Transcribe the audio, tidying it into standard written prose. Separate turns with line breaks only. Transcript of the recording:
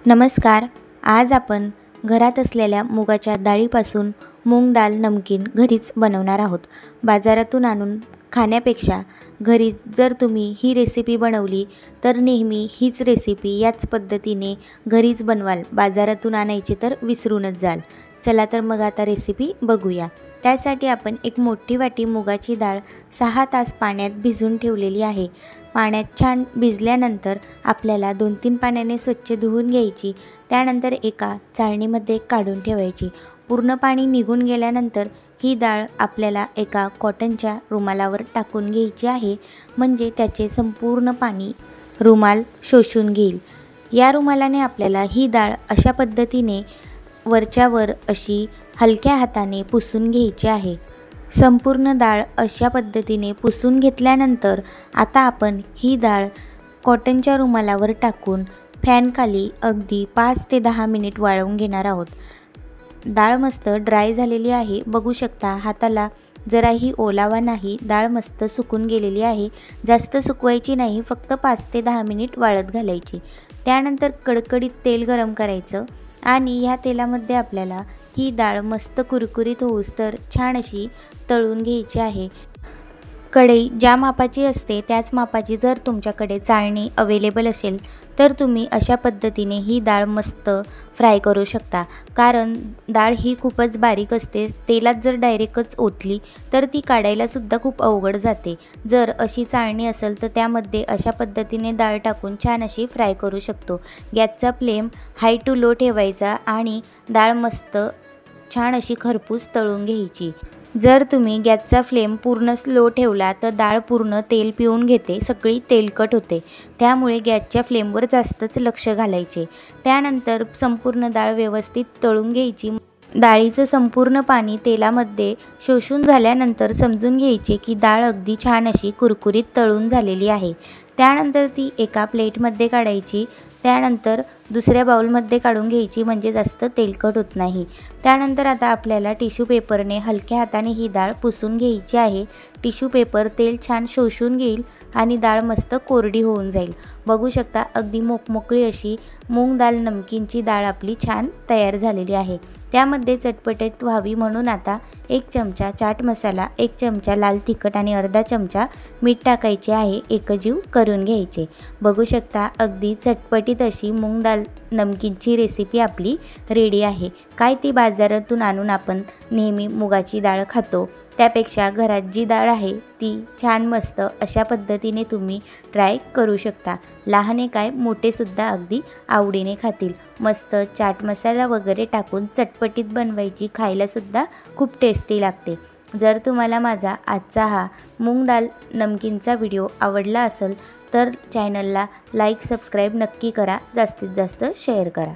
नमस्कार। आज आपण घरात असलेल्या मुगाच्या डाळीपासून मूग दाल नमकीन घरीच बनवणार आहोत। बाजारातून आणून खाण्यापेक्षा घरी जर तुम्ही ही रेसिपी बनवली तर नेहमी हीच रेसिपी याच पद्धतीने घरीच बनवाल, बाजारातून आणायची तर विसरूनच जाल। चला तर मग आता रेसिपी बघूया। त्यासाठी आपण एक मोठी वाटी मुगाची डाळ 6 तास पाण्यात भिजवून ठेवलेली आहे। पाण्यात छान भिजल्यानंतर आपल्याला 2-3 पाण्याने स्वच्छ धुवून घ्यायची। त्यानंतर एका चाळणीमध्ये काढून ठेवायची। पूर्ण पाणी निघून गेल्यानंतर ही डाळ आपल्याला एका कॉटनच्या रुमालावर टाकून घ्यायची आहे, म्हणजे त्याचे संपूर्ण पाणी रुमाल शोषून घेईल। या रुमालाने आपल्याला ही डाळ अशा पद्धतीने वरच्यावर अशी हलक्या हाताने पुसून घ्यायची आहे। संपूर्ण डाळ अशा पद्धतीने पुसून घेतल्यानंतर आता आपण ही डाळ कॉटनच्या रुमालावर टाकून फॅनखाली अगदी 5 ते 10 मिनिट वाळवून घेणार आहोत। डाळ मस्त ड्राय झालेली आहे, बघू शकता हाताला जराही ओलावा नाही। डाळ मस्त सुकून गेलेली आहे। जास्त सुकवायची नाही, फक्त 5 ते 10 मिनिट वाळत घालायची। त्यानंतर कडकडीत तेल गरम करायचं आणि ह्या तेलामध्ये आपल्याला ही डाळ मस्त कुरकुरीत होऊस्तर छान अशी तळून घ्यायची आहे। कढई ज्या मापाची असते त्याच मापाची जर तुमच्याकडे चाळणी अवेलेबल असेल तर तुम्ही अशा पद्धतीने ही डाळ मस्त फ्राय करू शकता, कारण डाळ ही खूपच बारीक असते। तेलात जर डायरेक्टच ओतली तर ती काढायला सुद्धा खूप अवघड जाते। जर अशी चाळणी असेल तर त्यामध्ये अशा पद्धतीने डाळ टाकून छान अशी फ्राय करू शकतो। गॅसचा फ्लेम हाय टू लो ठेवायचा आणि डाळ मस्त छान अशी खरपूस तळून घ्यायची। जर तुम्ही गॅसचा फ्लेम पूर्ण स्लो ठेवला तर डाळ पूर्ण तेल पिऊन घेते, सगळी तेलकट होते। त्यामुळे गॅसच्या फ्लेमवर जास्तच लक्ष घालायचे। त्यानंतर संपूर्ण डाळ व्यवस्थित तळून घ्यायची। डाळीचं संपूर्ण पाणी तेलामध्ये शोषून झाल्यानंतर समजून घ्यायचे की डाळ अगदी छान अशी कुरकुरीत तळून झालेली आहे। त्यानंतर ती एका प्लेटमध्ये काढायची। त्यानंतर दुसऱ्या बाउलमध्ये काढून घ्यायची, म्हणजे जास्त तेलकट होत नाही। त्यानंतर आता आपल्याला टिश्यू पेपरने हलक्या हाताने ही डाळ पुसून घ्यायची आहे। टिश्यू पेपर तेल छान शोषून घेईल आणि डाळ मस्त कोरडी होऊन जाईल। बघू शकता अगदी मोकमोकळी अशी मूग दाल नमकीनची डाळ आपली छान तयार झालेली आहे। त्यामध्ये चटपटीत व्हावी म्हणून आता 1 चमचा चाट मसाला, 1 चमचा लाल तिखट आणि अर्धा चमचा मीठ टाकायचे आहे। एकजीव करून घ्यायचे। बघू शकता अगदी चटपटीत अशी मूग दाल नमकीनची रेसिपी आपली रेडी आहे। काय ती बाजारातून आणून आपण नेहमी मुगाची डाळ खातो, त्यापेक्षा घरात जी डाळ आहे ती छान मस्त अशा पद्धतीने तुम्ही ट्राय करू शकता। लहाने काय मोठे सुद्धा अगदी आवडीने खातील। मस्त चाट मसाला वगैरे टाकून चटपटीत बनवायची, खायला सुद्धा खूप टेस्टी लागते। जर तुम्हाला माझा आजचा हा मूग दाल नमकीनचा व्हिडिओ आवडला असेल तर चॅनलला लाईक सबस्क्राईब नक्की करा, जास्तीत जास्त शेअर करा।